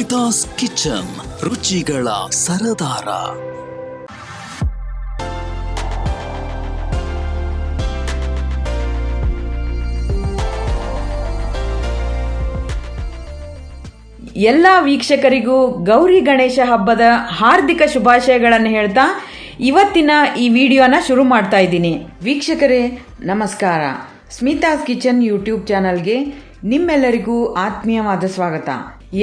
Smitha's kitchen, ರುಚಿಗಳ ಸರದಾರ. ಎಲ್ಲ ವೀಕ್ಷಕರಿಗೂ ಗೌರಿ ಗಣೇಶ ಹಬ್ಬದ ಹಾರ್ದಿಕ ಶುಭಾಶಯಗಳನ್ನು ಹೇಳ್ತಾ ಇವತ್ತಿನ ಈ ವಿಡಿಯೋನ ಶುರು ಮಾಡ್ತಾ ಇದ್ದೀನಿ. ವೀಕ್ಷಕರೇ ನಮಸ್ಕಾರ. ಸ್ಮಿತಾಸ್ ಕಿಚನ್ ಯೂಟ್ಯೂಬ್ ಚಾನಲ್ಗೆ ನಿಮ್ಮೆಲ್ಲರಿಗೂ ಆತ್ಮೀಯವಾದ ಸ್ವಾಗತ.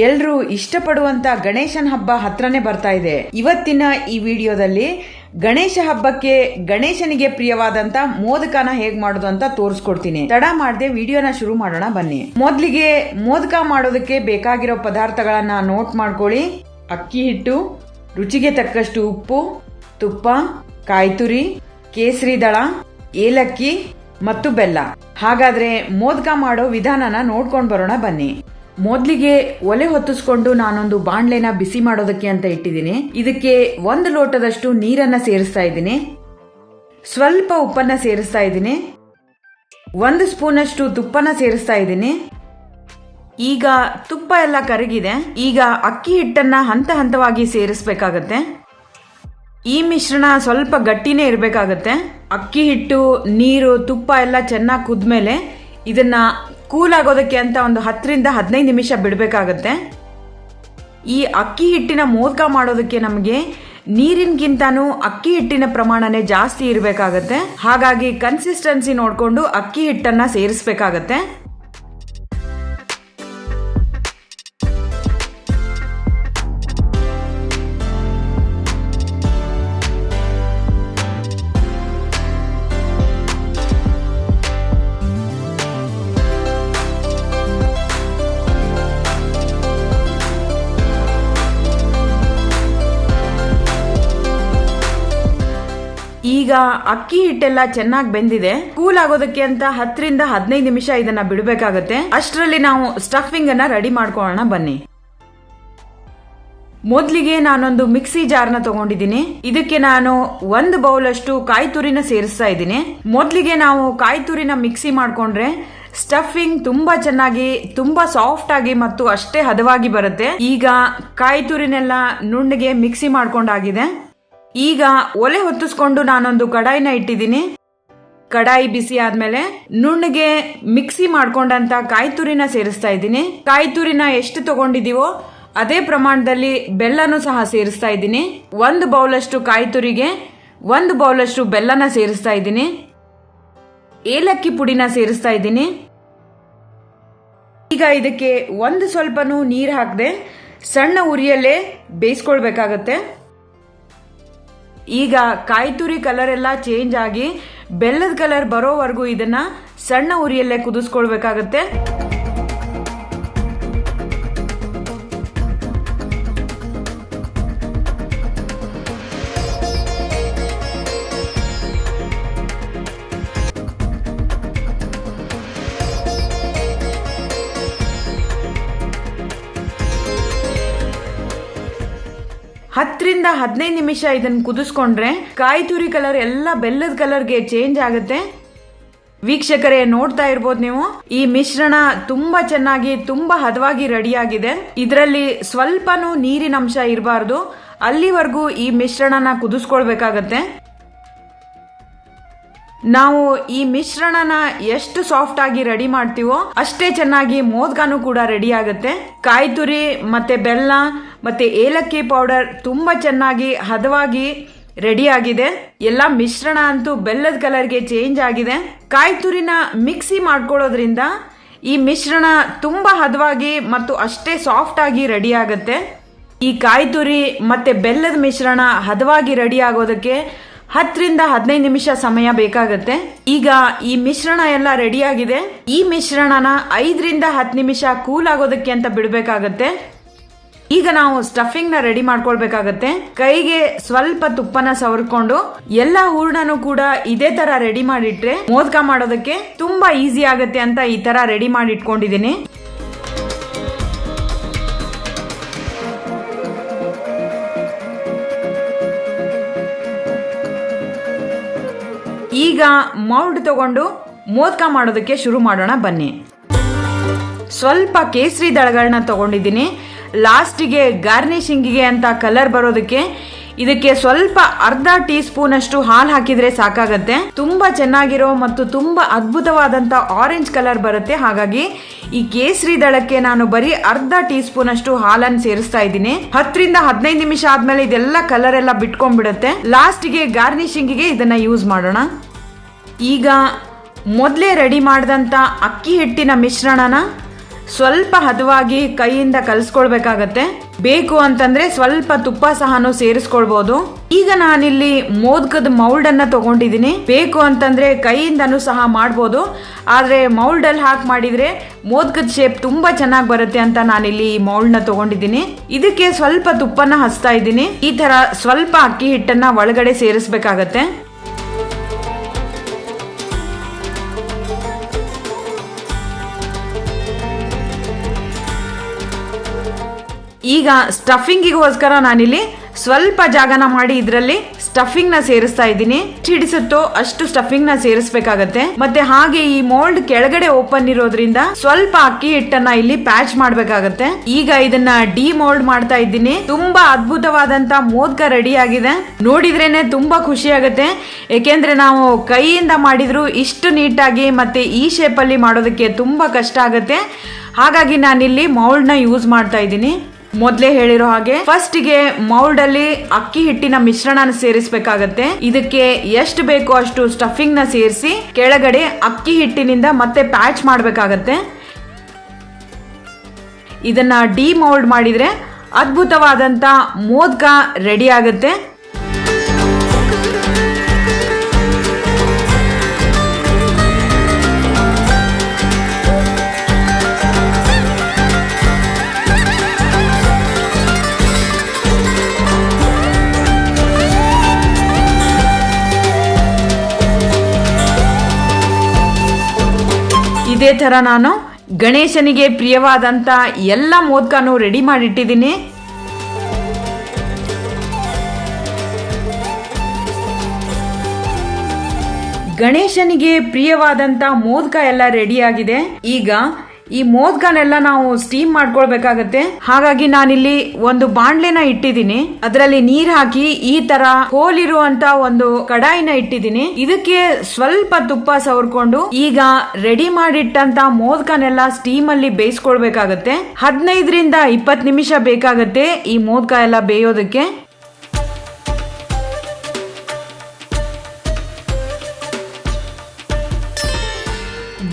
ಎಲ್ಲರೂ ಇಷ್ಟಪಡುವಂತ ಗಣೇಶನ ಹಬ್ಬ ಹತ್ರನೇ ಬರ್ತಾ ಇದೆ. ಇವತ್ತಿನ ಈ ವಿಡಿಯೋದಲ್ಲಿ ಗಣೇಶ ಹಬ್ಬಕ್ಕೆ ಗಣೇಶನಿಗೆ ಪ್ರಿಯವಾದಂತ ಮೋದಕನ ಹೇಗ್ ಮಾಡೋದು ಅಂತ ತೋರಿಸ್ಕೊಡ್ತೀನಿ. ತಡ ಮಾಡದೆ ವಿಡಿಯೋನ ಶುರು ಮಾಡೋಣ ಬನ್ನಿ. ಮೊದಲಿಗೆ ಮೋದಕ ಮಾಡೋದಕ್ಕೆ ಬೇಕಾಗಿರೋ ಪದಾರ್ಥಗಳನ್ನ ನೋಟ್ ಮಾಡ್ಕೊಳ್ಳಿ. ಅಕ್ಕಿ ಹಿಟ್ಟು, ರುಚಿಗೆ ತಕ್ಕಷ್ಟು ಉಪ್ಪು, ತುಪ್ಪ, ಕಾಯಿ ತುರಿ, ಕೇಸರಿ ದಳ, ಏಲಕ್ಕಿ ಮತ್ತು ಬೆಲ್ಲ. ಹಾಗಾದ್ರೆ ಮೋದಕ ಮಾಡೋ ವಿಧಾನನ ನೋಡ್ಕೊಂಡು ಬರೋಣ ಬನ್ನಿ. ಮೊದಲಿಗೆ ಒಲೆ ಹೊತ್ತಿಸ್ಕೊಂಡು ನಾನೊಂದು ಬಾಣ್ಲೆನ ಬಿಸಿ ಮಾಡೋದಕ್ಕೆ ಅಂತ ಇಟ್ಟಿದ್ದೀನಿ. ಇದಕ್ಕೆ 1 ಲೋಟದಷ್ಟು ನೀರನ್ನ ಸೇರಿಸ್ತಾ ಇದ್ದೀನಿ. ಸ್ವಲ್ಪ ಉಪ್ಪನ್ನ ಸೇರಿಸ್ತಾ ಇದ್ದೀನಿ. 1 ಸ್ಪೂನ್ ಅಷ್ಟು ತುಪ್ಪನ ಸೇರಿಸ್ತಾ ಇದ್ದೀನಿ. ಈಗ ತುಪ್ಪ ಎಲ್ಲ ಕರಗಿದೆ. ಈಗ ಅಕ್ಕಿ ಹಿಟ್ಟನ್ನ ಹಂತ ಹಂತವಾಗಿ ಸೇರಿಸಬೇಕಾಗತ್ತೆ. ಈ ಮಿಶ್ರಣ ಸ್ವಲ್ಪ ಗಟ್ಟಿನೇ ಇರಬೇಕಾಗತ್ತೆ. ಅಕ್ಕಿ ಹಿಟ್ಟು, ನೀರು, ತುಪ್ಪ ಎಲ್ಲ ಚೆನ್ನಾಗಿ ಕುದ್ಮೇಲೆ ಇದನ್ನ ಕೂಲ್ ಆಗೋದಕ್ಕೆ ಅಂತ ಒಂದು 10 ರಿಂದ 15 ನಿಮಿಷ ಬಿಡಬೇಕಾಗತ್ತೆ. ಈ ಅಕ್ಕಿ ಹಿಟ್ಟಿನ ಮೋದಕ ಮಾಡೋದಕ್ಕೆ ನಮಗೆ ನೀರಿನಗಿಂತಾನು ಅಕ್ಕಿ ಹಿಟ್ಟಿನ ಪ್ರಮಾಣನೇ ಜಾಸ್ತಿ ಇರಬೇಕಾಗತ್ತೆ. ಹಾಗಾಗಿ ಕನ್ಸಿಸ್ಟೆನ್ಸಿ ನೋಡಿಕೊಂಡು ಅಕ್ಕಿ ಹಿಟ್ಟನ್ನ ಸೇರಿಸಬೇಕಾಗತ್ತೆ. ಈಗ ಅಕ್ಕಿ ಹಿಟ್ಟೆಲ್ಲ ಚೆನ್ನಾಗಿ ಬೆಂದಿದೆ. ಕೂಲ್ ಆಗೋದಕ್ಕೆ ಅಂತ 10 ರಿಂದ 15 ನಿಮಿಷ ಇದನ್ನ ಬಿಡಬೇಕಾಗತ್ತೆ. ಅಷ್ಟರಲ್ಲಿ ನಾವು ಸ್ಟಫಿಂಗ್ ಅನ್ನ ರೆಡಿ ಮಾಡ್ಕೊಳ್ಳೋಣ ಬನ್ನಿ. ಮೊದಲಿಗೆ ನಾನೊಂದು ಮಿಕ್ಸಿ ಜಾರ್ನ ತಗೊಂಡಿದ್ದೀನಿ. ಇದಕ್ಕೆ ನಾನು 1 ಬೌಲ್ ಅಷ್ಟು ಕಾಯಿ ತುರಿನ ಸೇರಿಸ್ತಾ ಇದ್ದೀನಿ. ಮೊದಲಿಗೆ ನಾವು ಕಾಯಿ ತುರಿನ ಮಿಕ್ಸಿ ಮಾಡ್ಕೊಂಡ್ರೆ ಸ್ಟಫಿಂಗ್ ತುಂಬಾ ಚೆನ್ನಾಗಿ, ತುಂಬಾ ಸಾಫ್ಟ್ ಆಗಿ ಮತ್ತು ಅಷ್ಟೇ ಹದವಾಗಿ ಬರುತ್ತೆ. ಈಗ ಕಾಯಿ ತುರಿನೆಲ್ಲ ನುಣ್ಣಗೆ ಮಿಕ್ಸಿ ಮಾಡ್ಕೊಂಡಾಗಿದೆ. ಈಗ ಒಲೆ ಹೊತ್ತಿಸ್ಕೊಂಡು ನಾನೊಂದು ಕಡಾಯಿನ ಇಟ್ಟಿದ್ದೀನಿ. ಕಡಾಯಿ ಬಿಸಿ ಆದ್ಮೇಲೆ ನುಣ್ಣಗೆ ಮಿಕ್ಸಿ ಮಾಡ್ಕೊಂಡಂತ ಕಾಯಿ ತುರಿನ ಸೇರಿಸ್ತಾ ಇದ್ದೀನಿ. ಕಾಯಿ ತುರಿನ ಎಷ್ಟು ತಗೊಂಡಿದೀವೋ ಅದೇ ಪ್ರಮಾಣದಲ್ಲಿ ಬೆಲ್ಲನೂ ಸಹ ಸೇರಿಸ್ತಾ ಇದ್ದೀನಿ. 1 ಬೌಲ್ ಅಷ್ಟು ಕಾಯಿ ತುರಿಗೆ 1 ಬೌಲ್ ಅಷ್ಟು ಬೆಲ್ಲನ ಸೇರಿಸ್ತಾ ಇದ್ದೀನಿ. ಏಲಕ್ಕಿ ಪುಡಿನ ಸೇರಿಸ್ತಾ ಇದ್ದೀನಿ. ಈಗ ಇದಕ್ಕೆ ಸ್ವಲ್ಪನೂ ನೀರು ಹಾಕದೆ ಸಣ್ಣ ಉರಿಯಲ್ಲೇ ಬೇಯಿಸ್ಕೊಳ್ಬೇಕಾಗತ್ತೆ. ಈಗ ಕಾಯಿ ತುರಿ ಕಲರ್ ಎಲ್ಲ ಚೇಂಜ್ ಆಗಿ ಬೆಲ್ಲದ ಕಲರ್ ಬರೋವರೆಗೂ ಇದನ್ನ ಸಣ್ಣ ಉರಿಯಲ್ಲೇ ಕುದಿಸ್ಕೊಳ್ಬೇಕಾಗತ್ತೆ. ಹತ್ತರಿಂದ 15 ನಿಮಿಷ ಇದನ್ನ ಕುದಿಸ್ಕೊಂಡ್ರೆ ಕಾಯಿ ತುರಿ ಕಲರ್ ಎಲ್ಲ ಬೆಲ್ಲದ ಕಲರ್ಗೆ ಚೇಂಜ್ ಆಗುತ್ತೆ. ವೀಕ್ಷಕರೇ ನೋಡ್ತಾ ಇರ್ಬೋದು ನೀವು, ಈ ಮಿಶ್ರಣ ತುಂಬಾ ಚೆನ್ನಾಗಿ, ತುಂಬಾ ಹದವಾಗಿ ರೆಡಿ ಆಗಿದೆ. ಇದರಲ್ಲಿ ಸ್ವಲ್ಪನೂ ನೀರಿನ ಅಂಶ ಇರಬಾರ್ದು. ಅಲ್ಲಿವರೆಗೂ ಈ ಮಿಶ್ರಣನ ಕುದಿಸ್ಕೊಳ್ಬೇಕಾಗತ್ತೆ. ನಾವು ಈ ಮಿಶ್ರಣನ ಎಷ್ಟು ಸಾಫ್ಟ್ ಆಗಿ ರೆಡಿ ಮಾಡ್ತೀವೋ ಅಷ್ಟೇ ಚೆನ್ನಾಗಿ ಮೋದಕನೂ ಕೂಡ ರೆಡಿ ಆಗುತ್ತೆ. ಕಾಯಿ ತುರಿ ಮತ್ತೆ ಬೆಲ್ಲ ಮತ್ತೆ ಏಲಕ್ಕಿ ಪೌಡರ್ ತುಂಬಾ ಚೆನ್ನಾಗಿ ಹದವಾಗಿ ರೆಡಿ ಆಗಿದೆ. ಎಲ್ಲ ಮಿಶ್ರಣ ಅಂತೂ ಬೆಲ್ಲದ ಕಲರ್ಗೆ ಚೇಂಜ್ ಆಗಿದೆ. ಕಾಯಿ ತುರಿನ ಮಿಕ್ಸಿ ಮಾಡ್ಕೊಳ್ಳೋದ್ರಿಂದ ಈ ಮಿಶ್ರಣ ತುಂಬಾ ಹದವಾಗಿ ಮತ್ತು ಅಷ್ಟೇ ಸಾಫ್ಟ್ ಆಗಿ ರೆಡಿ ಆಗುತ್ತೆ. ಈ ಕಾಯಿ ತುರಿ ಮತ್ತೆ ಬೆಲ್ಲದ ಮಿಶ್ರಣ ಹದವಾಗಿ ರೆಡಿ ಆಗೋದಕ್ಕೆ 10 ರಿಂದ 15 ನಿಮಿಷ ಸಮಯ ಬೇಕಾಗತ್ತೆ. ಈಗ ಈ ಮಿಶ್ರಣ ಎಲ್ಲ ರೆಡಿ ಆಗಿದೆ. ಈ ಮಿಶ್ರಣನ 5 ರಿಂದ 10 ನಿಮಿಷ ಕೂಲ್ ಆಗೋದಕ್ಕೆ ಅಂತ ಬಿಡಬೇಕಾಗತ್ತೆ. ಈಗ ನಾವು ಸ್ಟಫಿಂಗ್ ನ ರೆಡಿ ಮಾಡ್ಕೊಳ್ಬೇಕಾಗತ್ತೆ. ಕೈಗೆ ಸ್ವಲ್ಪ ತುಪ್ಪನ ಸವರ್ಕೊಂಡು ಎಲ್ಲ ಹೂರ್ಣನು ಕೂಡ ಇದೇ ತರ ರೆಡಿ ಮಾಡಿಟ್ರೆ ಮೋದಕ ಮಾಡೋದಕ್ಕೆ ತುಂಬಾ ಈಸಿ ಆಗತ್ತೆ ಅಂತ ಈ ತರ ರೆಡಿ ಮಾಡಿ ಇಟ್ಕೊಂಡಿದ್ದೀನಿ. ಈಗ ಮೌಲ್ಡ್ ತಗೊಂಡು ಮೋದಕ ಮಾಡೋದಕ್ಕೆ ಶುರು ಮಾಡೋಣ ಬನ್ನಿ. ಸ್ವಲ್ಪ ಕೇಸರಿ ದಳಗಳನ್ನ ತಗೊಂಡಿದ್ದೀನಿ. ಲಾಸ್ಟಿಗೆ ಗಾರ್ನಿಶಿಂಗಿಗೆ ಅಂತ ಕಲರ್ ಬರೋದಕ್ಕೆ ಇದಕ್ಕೆ ಸ್ವಲ್ಪ ಅರ್ಧ ಟೀ ಸ್ಪೂನ್ ಅಷ್ಟು ಹಾಲು ಹಾಕಿದ್ರೆ ಸಾಕಾಗತ್ತೆ. ತುಂಬಾ ಚೆನ್ನಾಗಿರೋ ಮತ್ತು ತುಂಬಾ ಅದ್ಭುತವಾದಂತ ಆರೆಂಜ್ ಕಲರ್ ಬರುತ್ತೆ. ಹಾಗಾಗಿ ಈ ಕೇಸರಿ ದಳಕ್ಕೆ ನಾನು ಬರೀ ಅರ್ಧ ಟೀ ಸ್ಪೂನ್ ಅಷ್ಟು ಹಾಲನ್ನು ಸೇರಿಸ್ತಾ ಇದ್ದೀನಿ. 10 ರಿಂದ 15 ನಿಮಿಷ ಆದ್ಮೇಲೆ ಇದೆಲ್ಲ ಕಲರ್ ಎಲ್ಲ ಬಿಟ್ಕೊಂಡ್ಬಿಡುತ್ತೆ. ಲಾಸ್ಟಿಗೆ ಗಾರ್ನಿಶಿಂಗಿಗೆ ಇದನ್ನ ಯೂಸ್ ಮಾಡೋಣ. ಈಗ ಮೊದಲೇ ರೆಡಿ ಮಾಡಿದಂಥ ಅಕ್ಕಿ ಹಿಟ್ಟಿನ ಮಿಶ್ರಣನ ಸ್ವಲ್ಪ ಹದವಾಗಿ ಕೈಯಿಂದ ಕಲಿಸ್ಕೊಳ್ಬೇಕಾಗತ್ತೆ. ಬೇಕು ಅಂತಂದ್ರೆ ಸ್ವಲ್ಪ ತುಪ್ಪ ಸಹನು ಸೇರಿಸ್ಕೊಳ್ಬಹುದು. ಈಗ ನಾನಿಲ್ಲಿ ಮೋದಕದ ಮೌಲ್ಡ್ ಅನ್ನ ತಗೊಂಡಿದ್ದೀನಿ. ಬೇಕು ಅಂತಂದ್ರೆ ಕೈಯಿಂದನೂ ಸಹ ಮಾಡ್ಬೋದು, ಆದ್ರೆ ಮೌಲ್ಡ್ ಅಲ್ಲಿ ಹಾಕಿ ಮಾಡಿದ್ರೆ ಮೋದಕದ ಶೇಪ್ ತುಂಬಾ ಚೆನ್ನಾಗಿ ಬರುತ್ತೆ ಅಂತ ನಾನಿಲ್ಲಿ ಈ ಮೌಲ್ಡ್ ನ ತಗೊಂಡಿದ್ದೀನಿ. ಇದಕ್ಕೆ ಸ್ವಲ್ಪ ತುಪ್ಪನ ಹಚ್ತಾ ಇದ್ದೀನಿ. ಈ ತರ ಸ್ವಲ್ಪ ಅಕ್ಕಿ ಹಿಟ್ಟನ್ನ ಒಳಗಡೆ ಸೇರಿಸ್ಬೇಕಾಗತ್ತೆ. ಈಗ ಸ್ಟಫಿಂಗಿಗೋಸ್ಕರ ನಾನಿಲ್ಲಿ ಸ್ವಲ್ಪ ಜಾಗನ ಮಾಡಿ ಇದರಲ್ಲಿ ಸ್ಟಫಿಂಗ್ ನ ಸೇರಿಸ್ತಾ ಇದ್ದೀನಿ. ಹಿಡಿಸುತ್ತೋ ಅಷ್ಟು ಸ್ಟಫಿಂಗ್ ನ ಸೇರಿಸಬೇಕಾಗತ್ತೆ. ಮತ್ತೆ ಹಾಗೆ ಈ ಮೋಲ್ಡ್ ಕೆಳಗಡೆ ಓಪನ್ ಇರೋದ್ರಿಂದ ಸ್ವಲ್ಪ ಅಕ್ಕಿ ಹಿಟ್ಟನ್ನ ಇಲ್ಲಿ ಪ್ಯಾಚ್ ಮಾಡ್ಬೇಕಾಗತ್ತೆ. ಈಗ ಇದನ್ನ ಡಿ ಮೋಲ್ಡ್ ಮಾಡ್ತಾ ಇದ್ದೀನಿ. ತುಂಬಾ ಅದ್ಭುತವಾದಂತ ಮೋದಕ ರೆಡಿ ಆಗಿದೆ. ನೋಡಿದ್ರೇನೆ ತುಂಬಾ ಖುಷಿ ಆಗುತ್ತೆ. ಯಾಕೆಂದ್ರೆ ನಾವು ಕೈಯಿಂದ ಮಾಡಿದ್ರು ಇಷ್ಟು ನೀಟಾಗಿ ಮತ್ತೆ ಈ ಶೇಪ್ ಅಲ್ಲಿ ಮಾಡೋದಕ್ಕೆ ತುಂಬಾ ಕಷ್ಟ ಆಗುತ್ತೆ. ಹಾಗಾಗಿ ನಾನಿಲ್ಲಿ ಮೌಲ್ಡ್ ನ ಯೂಸ್ ಮಾಡ್ತಾ ಇದ್ದೀನಿ. ಮೊದಲೇ ಹೇಳಿರೋ ಹಾಗೆ ಫಸ್ಟಿಗೆ ಮೌಲ್ಡ್ ಅಲ್ಲಿ ಅಕ್ಕಿ ಹಿಟ್ಟಿನ ಮಿಶ್ರಣ ಸೇರಿಸಬೇಕಾಗತ್ತೆ. ಇದಕ್ಕೆ ಎಷ್ಟು ಬೇಕೋ ಅಷ್ಟು ಸ್ಟಫಿಂಗ್ ನ ಸೇರಿಸಿ ಕೆಳಗಡೆ ಅಕ್ಕಿ ಹಿಟ್ಟಿನಿಂದ ಮತ್ತೆ ಪ್ಯಾಚ್ ಮಾಡಬೇಕಾಗತ್ತೆ. ಇದನ್ನ ಡಿ ಮೌಲ್ಡ್ ಮಾಡಿದ್ರೆ ಅದ್ಭುತವಾದಂತ ಮೋದಕ ರೆಡಿ ಆಗುತ್ತೆ. ಇದೇ ತರ ನಾನು ಗಣೇಶನಿಗೆ ಪ್ರಿಯವಾದಂತ ಎಲ್ಲ ಮೋದಕನೂ ರೆಡಿ ಮಾಡಿಟ್ಟಿದ್ದೀನಿ. ಗಣೇಶನಿಗೆ ಪ್ರಿಯವಾದಂತ ಮೋದಕ ಎಲ್ಲ ರೆಡಿ ಆಗಿದೆ. ಈಗ ಈ ಮೋದಕನೆಲ್ಲ ನಾವು ಸ್ಟೀಮ್ ಮಾಡ್ಕೊಳ್ಬೇಕಾಗತ್ತೆ. ಹಾಗಾಗಿ ನಾನಿಲ್ಲಿ ಒಂದು ಬಾಂಡ್ಲೆನ ಇಟ್ಟಿದ್ದೀನಿ. ಅದರಲ್ಲಿ ನೀರ್ ಹಾಕಿ ಈ ತರ ಹೋಲ್ ಇರುವಂತ ಒಂದು ಕಡಾಯಿನ ಇಟ್ಟಿದ್ದೀನಿ. ಇದಕ್ಕೆ ಸ್ವಲ್ಪ ತುಪ್ಪ ಸವರ್ಕೊಂಡು ಈಗ ರೆಡಿ ಮಾಡಿಟ್ಟಂತ ಮೋದಕನೆಲ್ಲ ಸ್ಟೀಮ್ ಅಲ್ಲಿ ಬೇಯಿಸ್ಕೊಳ್ಬೇಕಾಗತ್ತೆ. 15 ರಿಂದ 20 ನಿಮಿಷ ಬೇಕಾಗತ್ತೆ ಈ ಮೋದಕ ಎಲ್ಲ ಬೇಯೋದಕ್ಕೆ.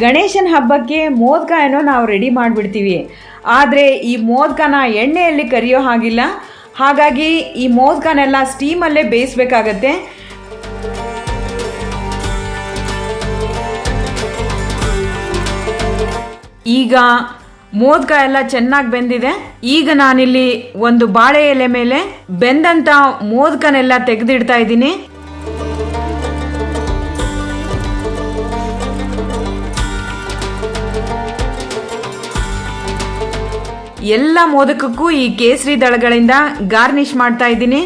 ಗಣೇಶನ ಹಬ್ಬಕ್ಕೆ ಮೋದಕ ಏನೋ ನಾವು ರೆಡಿ ಮಾಡಿಬಿಡ್ತೀವಿ, ಆದರೆ ಈ ಮೋದಕನ ಎಣ್ಣೆಯಲ್ಲಿ ಕರಿಯೋ ಹಾಗಿಲ್ಲ. ಹಾಗಾಗಿ ಈ ಮೋದಕನೆಲ್ಲ ಸ್ಟೀಮಲ್ಲೇ ಬೇಯಿಸ್ಬೇಕಾಗತ್ತೆ. ಈಗ ಮೋದಕ ಎಲ್ಲ ಚೆನ್ನಾಗಿ ಬೆಂದಿದೆ. ಈಗ ನಾನಿಲ್ಲಿ ಒಂದು ಬಾಳೆ ಎಲೆ ಮೇಲೆ ಬೆಂದಂತ ಮೋದಕನೆಲ್ಲ ತೆಗೆದಿಡ್ತಾ ಇದ್ದೀನಿ. ಎಲ್ಲ ಮೋದಕಕ್ಕೂ ಈ ಕೇಸರಿ ದಳಗಳಿಂದ ಗಾರ್ನಿಶ್ ಮಾಡ್ತಾ ಇದ್ದೀನಿ.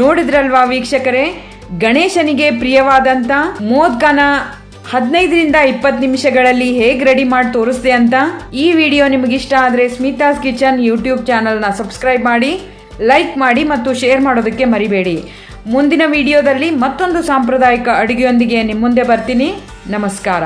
ನೋಡಿದ್ರಲ್ವಾ ವೀಕ್ಷಕರೇ, ಗಣೇಶನಿಗೆ ಪ್ರಿಯವಾದಂತ ಮೋದಕನ 15 ರಿಂದ 20 ನಿಮಿಷಗಳಲ್ಲಿ ಹೇಗೆ ರೆಡಿ ಮಾಡಿ ತೋರಿಸ್ದೆ ಅಂತ. ಈ ವಿಡಿಯೋ ನಿಮಗಿಷ್ಟ ಆದರೆ ಸ್ಮಿತಾಸ್ ಕಿಚನ್ ಯೂಟ್ಯೂಬ್ ಚಾನಲ್ನ ಸಬ್ಸ್ಕ್ರೈಬ್ ಮಾಡಿ, ಲೈಕ್ ಮಾಡಿ ಮತ್ತು ಶೇರ್ ಮಾಡೋದಕ್ಕೆ ಮರಿಬೇಡಿ. ಮುಂದಿನ ವಿಡಿಯೋದಲ್ಲಿ ಮತ್ತೊಂದು ಸಾಂಪ್ರದಾಯಿಕ ಅಡುಗೆಯೊಂದಿಗೆ ನಿಮ್ಮ ಮುಂದೆ ಬರ್ತೀನಿ. ನಮಸ್ಕಾರ.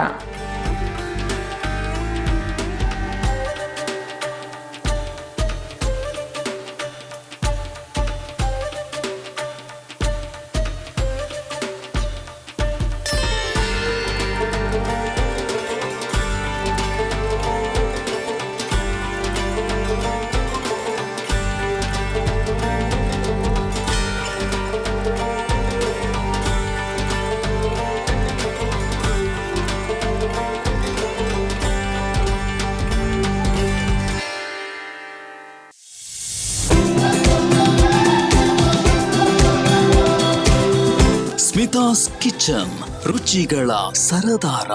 ಸ್ಮಿತಾಸ್ ಕಿಚನ್, ರುಚಿಗಳ ಸರದಾರ.